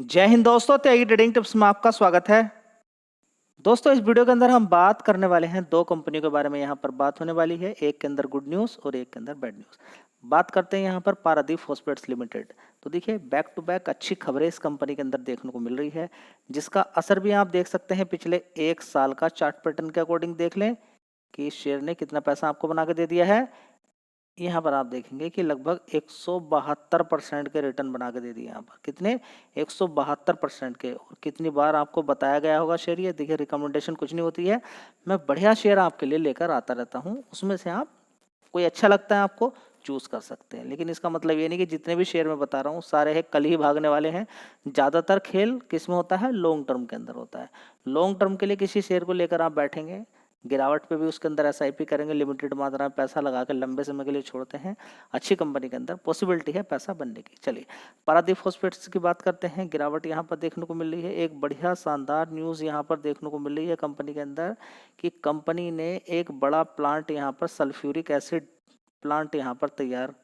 जय हिंद दोस्तों, त्यागी trading tips में आपका स्वागत है। दोस्तों, इस वीडियो के अंदर हम बात करने वाले हैं दो कंपनियों के बारे में। यहाँ पर बात होने वाली है, एक के अंदर गुड न्यूज़ और एक के अंदर बैड न्यूज़। बात करते हैं यहाँ पर पारादीप फॉस्फेट्स लिमिटेड। तो देखिए, बैक टू बैक अच्छी खबरें इस कंपनी के अंदर देखने को मिल रही है, जिसका असर भी आप देख सकते हैं। पिछले एक साल का चार्ट पैटर्न के अकॉर्डिंग देख लें कि इस शेयर ने कितना पैसा आपको बना के दे दिया है। यहाँ पर आप देखेंगे कि लगभग 172% के रिटर्न बना के दे दिए। यहाँ पर कितने, 172% के। और कितनी बार आपको बताया गया होगा शेयर, ये देखिए रिकमेंडेशन कुछ नहीं होती है, मैं बढ़िया शेयर आपके लिए लेकर आता रहता हूँ, उसमें से आप कोई अच्छा लगता है आपको चूज कर सकते हैं। लेकिन इसका मतलब ये नहीं कि जितने भी शेयर मैं बता रहा हूँ सारे है कल ही भागने वाले हैं। ज़्यादातर खेल किस में होता है, लॉन्ग टर्म के अंदर होता है। लॉन्ग टर्म के लिए किसी शेयर को लेकर आप बैठेंगे, गिरावट पे भी उसके अंदर एसआईपी करेंगे, लिमिटेड मात्रा में पैसा लगा कर लंबे समय के लिए छोड़ते हैं, अच्छी कंपनी के अंदर पॉसिबिलिटी है पैसा बनने की। चलिए, पारादीप फॉस्फेट्स की बात करते हैं। गिरावट यहाँ पर देखने को मिल रही है। एक बढ़िया शानदार न्यूज़ यहाँ पर देखने को मिल रही है कंपनी के अंदर कि कंपनी ने एक बड़ा प्लांट यहाँ पर सल्फ्यूरिक एसिड प्लांट यहाँ पर तैयार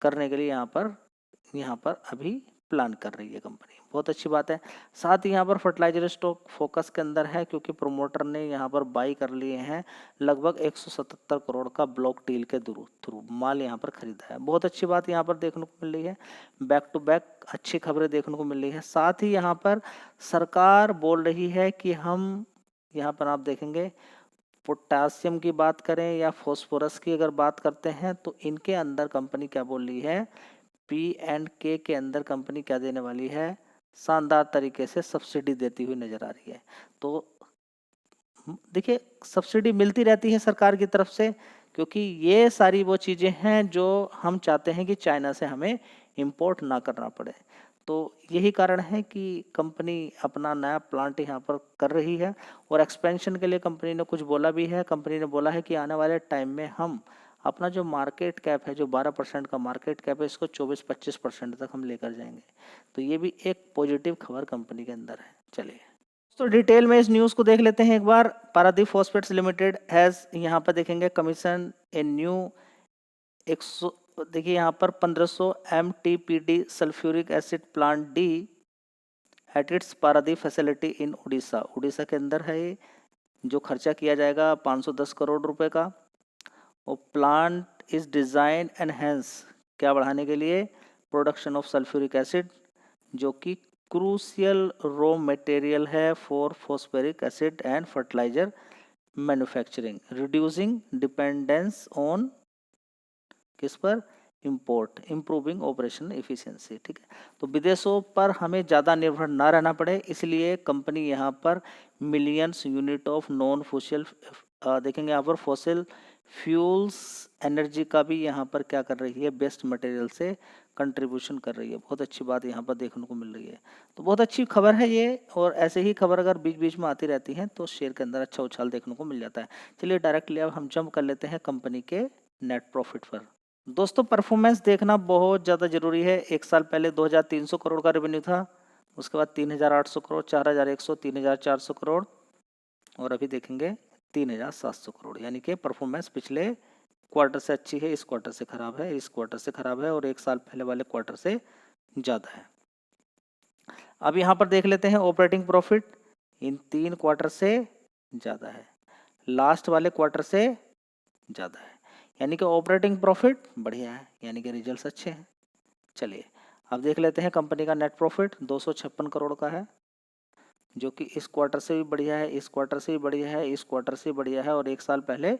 करने के लिए यहाँ पर अभी प्लान कर रही है कंपनी। बहुत अच्छी बात है। साथ ही यहाँ पर फर्टिलाइजर स्टॉक फोकस के अंदर है, क्योंकि प्रोमोटर ने यहाँ पर बाई कर लिए हैं लगभग 177 करोड़ का ब्लॉक डील के थ्रू माल यहाँ पर खरीदा है। बहुत अच्छी बात यहाँ पर देखने को मिल रही है। बैक टू बैक अच्छी खबरें देखने को मिल रही है। साथ ही यहाँ पर सरकार बोल रही है कि हम यहाँ पर आप देखेंगे पोटासियम की बात करें या फॉस्फोरस की अगर बात करते हैं, तो इनके अंदर कंपनी क्या बोल रही है, P&K के अंदर कंपनी क्या देने वाली है, शानदार तरीके से सब्सिडी देती हुई नजर आ रही है। तो देखिए, सब्सिडी मिलती रहती है सरकार की तरफ से, क्योंकि ये सारी वो चीज़ें हैं जो हम चाहते हैं कि चाइना से हमें इंपोर्ट ना करना पड़े। तो यही कारण है कि कंपनी अपना नया प्लांट यहाँ पर कर रही है, और एक्सपेंशन के लिए कंपनी ने कुछ बोला भी है। कंपनी ने बोला है कि आने वाले टाइम में हम अपना जो मार्केट कैप है, जो 12% का मार्केट कैप है, इसको 24-25% तक हम लेकर जाएंगे। तो ये भी एक पॉजिटिव खबर कंपनी के अंदर है। चलिए, तो डिटेल में इस न्यूज़ को देख लेते हैं एक बार। पारादीप फॉस्फेट्स लिमिटेड हैज़, यहाँ पर देखेंगे कमीशन ए न्यू 100, देखिए यहाँ पर 1500 MTPD sulphuric acid plant D at its Paradip facility in Orissa. Orissa के अंदर है ये, जो खर्चा किया जाएगा 510 करोड़ रुपए का। और प्लांट इज डिज़ाइन एनहेंस, क्या बढ़ाने के लिए, प्रोडक्शन ऑफ सल्फ्यूरिक एसिड, जो कि क्रूशियल रॉ मटेरियल है for phosphoric acid and fertiliser manufacturing, reducing dependence on किस पर, इंपोर्ट, इम्प्रूविंग ऑपरेशन एफिशिएंसी। ठीक है, तो विदेशों पर हमें ज़्यादा निर्भर ना रहना पड़े, इसलिए कंपनी यहाँ पर millions unit of non fossil, देखेंगे यहाँ पर फॉसिल फ्यूल्स एनर्जी का भी यहाँ पर क्या कर रही है, बेस्ट मटेरियल से कंट्रीब्यूशन कर रही है। बहुत अच्छी बात यहाँ पर देखने को मिल रही है। तो बहुत अच्छी खबर है ये, और ऐसे ही खबर अगर बीच बीच में आती रहती है तो शेयर के अंदर अच्छा उछाल देखने को मिल जाता है। चलिए, डायरेक्टली अब हम जंप कर लेते हैं कंपनी के नेट प्रॉफिट पर। दोस्तों, परफॉर्मेंस देखना बहुत ज़्यादा ज़रूरी है। एक साल पहले 2300 करोड़ का रेवेन्यू था, उसके बाद 3800 करोड़, 4100, 3400 करोड़, और अभी देखेंगे 3700 करोड़। यानी कि परफॉर्मेंस पिछले क्वार्टर से अच्छी है, इस क्वार्टर से खराब है, इस क्वार्टर से खराब है, और एक साल पहले वाले क्वार्टर से ज़्यादा है। अब यहाँ पर देख लेते हैं ऑपरेटिंग प्रॉफिट, इन 3 क्वार्टर से ज़्यादा है, लास्ट वाले क्वार्टर से ज़्यादा है, यानी कि ऑपरेटिंग प्रॉफिट बढ़िया है, यानी कि रिजल्ट्स अच्छे हैं। चलिए, अब देख लेते हैं कंपनी का नेट प्रॉफिट 256 करोड़ का है, जो कि इस क्वार्टर से भी बढ़िया है, इस क्वार्टर से भी बढ़िया है, इस क्वार्टर से भी बढ़िया है, और एक साल पहले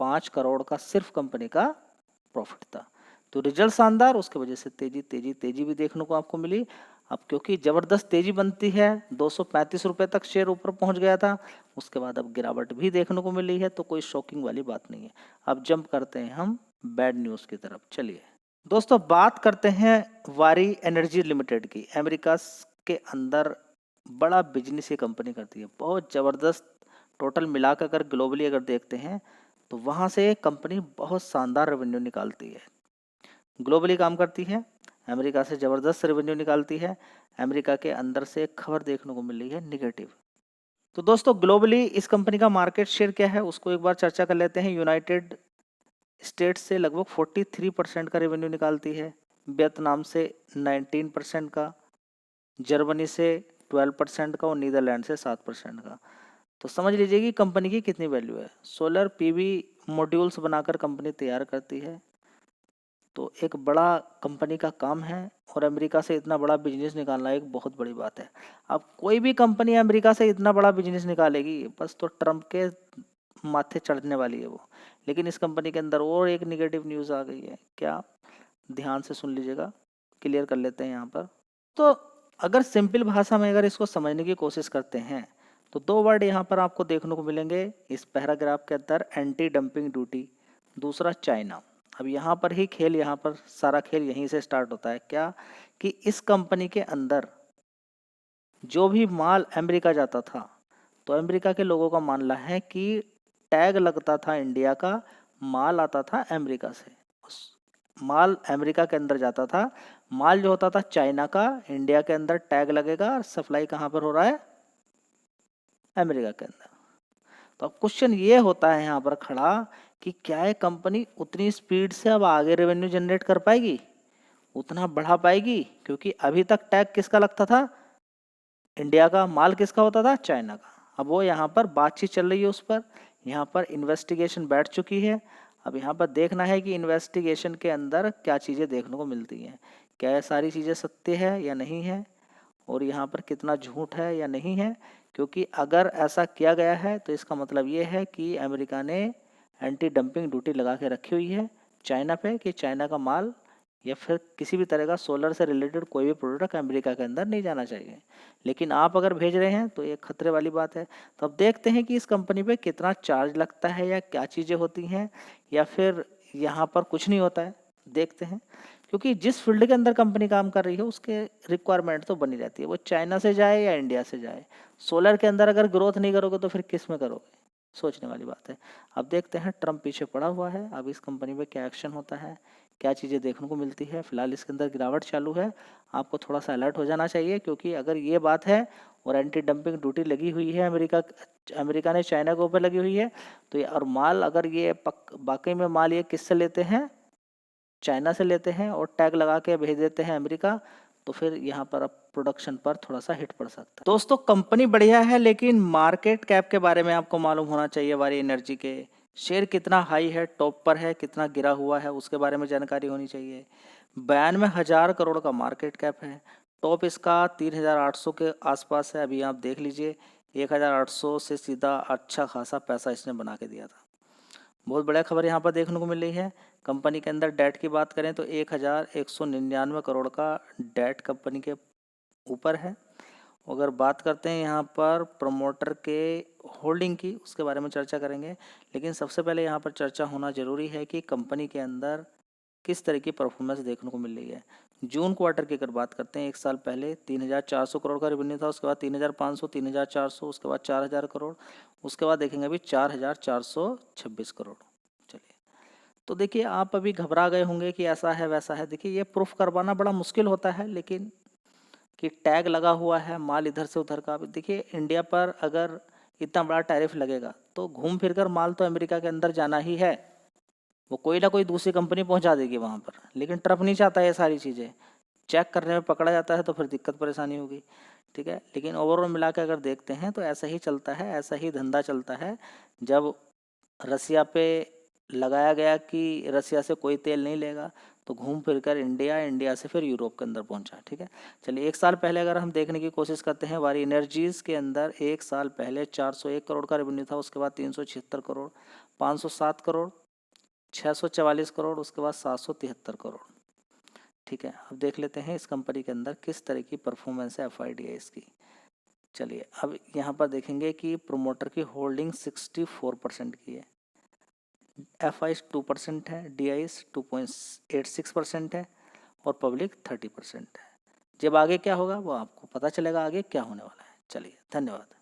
5 करोड़ का सिर्फ कंपनी का प्रॉफिट था। तो रिजल्ट शानदार, उसकी वजह से तेजी तेजी तेजी भी देखने को आपको मिली। अब क्योंकि ज़बरदस्त तेजी बनती है, 235 रुपये तक शेयर ऊपर पहुंच गया था, उसके बाद अब गिरावट भी देखने को मिली है, तो कोई शॉकिंग वाली बात नहीं है। अब जंप करते हैं हम बैड न्यूज़ की तरफ। चलिए दोस्तों, बात करते हैं वारी एनर्जी लिमिटेड की। अमेरिका के अंदर बड़ा बिजनेस ये कंपनी करती है, बहुत ज़बरदस्त। टोटल मिलाकर अगर ग्लोबली अगर देखते हैं तो वहाँ से कंपनी बहुत शानदार रेवेन्यू निकालती है, ग्लोबली काम करती है, अमेरिका से ज़बरदस्त रेवेन्यू निकालती है। अमेरिका के अंदर से एक खबर देखने को मिल रही है निगेटिव। तो दोस्तों, ग्लोबली इस कंपनी का मार्केट शेयर क्या है उसको एक बार चर्चा कर लेते हैं। यूनाइटेड स्टेट्स से लगभग 43% का रेवेन्यू निकालती है, वियतनाम से 19% का, जर्मनी से 12% का और नीदरलैंड से 7% का। तो समझ लीजिए कि कंपनी की कितनी वैल्यू है। सोलर पीवी मॉड्यूल्स बनाकर कंपनी तैयार करती है, तो एक बड़ा कंपनी का काम है और अमेरिका से इतना बड़ा बिजनेस निकालना एक बहुत बड़ी बात है। अब कोई भी कंपनी अमेरिका से इतना बड़ा बिजनेस निकालेगी बस तो ट्रम्प के माथे चढ़ने वाली है वो। लेकिन इस कंपनी के अंदर और एक निगेटिव न्यूज़ आ गई है। क्या? ध्यान से सुन लीजिएगा, क्लियर कर लेते हैं यहाँ पर। तो अगर सिंपल भाषा में अगर इसको समझने की कोशिश करते हैं तो दो वर्ड यहाँ पर आपको देखने को मिलेंगे इस पैराग्राफ के अंदर, एंटी डंपिंग ड्यूटी, दूसरा चाइना। अब यहाँ पर ही खेल, यहाँ पर सारा खेल यहीं से स्टार्ट होता है। क्या? कि इस कंपनी के अंदर जो भी माल अमेरिका जाता था तो अमेरिका के लोगों का मानना है कि टैग लगता था इंडिया का, माल आता था अमेरिका से, उस माल अमेरिका के अंदर जाता था, माल जो होता था चाइना का, इंडिया के अंदर टैग लगेगा और सप्लाई कहाँ पर हो रहा है? अमेरिका के अंदर। तो अब क्वेश्चन ये होता है यहाँ पर खड़ा कि क्या ये कंपनी उतनी स्पीड से अब आगे रेवेन्यू जनरेट कर पाएगी, उतना बढ़ा पाएगी? क्योंकि अभी तक टैग किसका लगता था? इंडिया का। माल किसका होता था? चाइना का। अब वो यहाँ पर बातचीत चल रही है उस पर, यहाँ पर इन्वेस्टिगेशन बैठ चुकी है। अब यहाँ पर देखना है कि इन्वेस्टिगेशन के अंदर क्या चीज़ें देखने को मिलती हैं, क्या ये सारी चीज़ें सत्य है या नहीं है, और यहाँ पर कितना झूठ है या नहीं है। क्योंकि अगर ऐसा किया गया है तो इसका मतलब ये है कि अमेरिका ने एंटी डंपिंग ड्यूटी लगा के रखी हुई है चाइना पे, कि चाइना का माल या फिर किसी भी तरह का सोलर से रिलेटेड कोई भी प्रोडक्ट अमेरिका के अंदर नहीं जाना चाहिए। लेकिन आप अगर भेज रहे हैं तो ये खतरे वाली बात है। तो अब देखते हैं कि इस कंपनी पे कितना चार्ज लगता है या क्या चीज़ें होती हैं, या फिर यहाँ पर कुछ नहीं होता है। देखते हैं, क्योंकि जिस फील्ड के अंदर कंपनी काम कर रही है उसके रिक्वायरमेंट तो बनी रहती है, वो चाइना से जाए या इंडिया से जाए। सोलर के अंदर अगर ग्रोथ नहीं करोगे तो फिर किस में करोगे? सोचने वाली बात है। अब देखते हैं, ट्रम्प पीछे पड़ा हुआ है, अब इस कंपनी पे क्या एक्शन होता है, क्या चीज़ें देखने को मिलती है। फिलहाल इसके अंदर गिरावट चालू है, आपको थोड़ा सा अलर्ट हो जाना चाहिए, क्योंकि अगर ये बात है और एंटी डंपिंग ड्यूटी लगी हुई है अमेरिका ने चाइना के ऊपर लगी हुई है, तो ये और माल अगर ये बाकी में माल ये किससे लेते हैं? चाइना से लेते हैं और टैग लगा के भेज देते हैं अमेरिका, तो फिर यहाँ पर अब प्रोडक्शन पर थोड़ा सा हिट पड़ सकता है। दोस्तों कंपनी बढ़िया है, लेकिन मार्केट कैप के बारे में आपको मालूम होना चाहिए। वारी एनर्जी के शेयर कितना हाई है, टॉप पर है, कितना गिरा हुआ है, उसके बारे में जानकारी होनी चाहिए। 92,000 करोड़ का मार्केट कैप है, टॉप इसका 3,800 के आसपास है। अभी आप देख लीजिए 1,800 से सीधा अच्छा खासा पैसा इसने बना के दिया था। बहुत बढ़िया खबर यहाँ पर देखने को मिल रही है। कंपनी के अंदर डेट की बात करें तो 1,199 करोड़ का डेट कंपनी के ऊपर है। अगर बात करते हैं यहाँ पर प्रमोटर के होल्डिंग की, उसके बारे में चर्चा करेंगे। लेकिन सबसे पहले यहाँ पर चर्चा होना जरूरी है कि कंपनी के अंदर किस तरह की परफॉर्मेंस देखने को मिल रही है। जून क्वार्टर की अगर बात करते हैं, एक साल पहले 3,400 करोड़ का रेवेन्यू था, उसके बाद 3,500, 3,400, उसके बाद 4,000 करोड़, उसके बाद देखेंगे अभी 4,426 करोड़। चलिए, तो देखिए आप अभी घबरा गए होंगे कि ऐसा है वैसा है। देखिए ये प्रूफ करवाना बड़ा मुश्किल होता है, लेकिन कि टैग लगा हुआ है माल इधर से उधर का। देखिए इंडिया पर अगर इतना बड़ा टैरिफ लगेगा तो घूम फिर कर माल तो अमेरिका के अंदर जाना ही है, वो कोई ना कोई दूसरी कंपनी पहुंचा देगी वहाँ पर। लेकिन ट्रम्प नहीं चाहता ये सारी चीज़ें, चेक करने में पकड़ा जाता है तो फिर दिक्कत परेशानी होगी। ठीक है, लेकिन ओवरऑल मिला के अगर देखते हैं तो ऐसा ही चलता है, ऐसा ही धंधा चलता है। जब रसिया पे लगाया गया कि रसिया से कोई तेल नहीं लेगा, तो घूम फिर कर इंडिया से फिर यूरोप के अंदर पहुंचा। ठीक है, चलिए एक साल पहले अगर हम देखने की कोशिश करते हैं, वारी एनर्जीज के अंदर एक साल पहले 401 करोड़ का रेवेन्यू था, उसके बाद 376 करोड़, 507 करोड़, 644 करोड़, उसके बाद 773 करोड़। ठीक है, अब देख लेते हैं इस कंपनी के अंदर किस तरह की परफॉर्मेंस है, FID है इसकी। चलिए अब यहाँ पर देखेंगे कि प्रोमोटर की होल्डिंग 64% की है, FI 2% है, DI 2.86% है और पब्लिक 30% है। जब आगे क्या होगा वो आपको पता चलेगा, आगे क्या होने वाला है। चलिए धन्यवाद।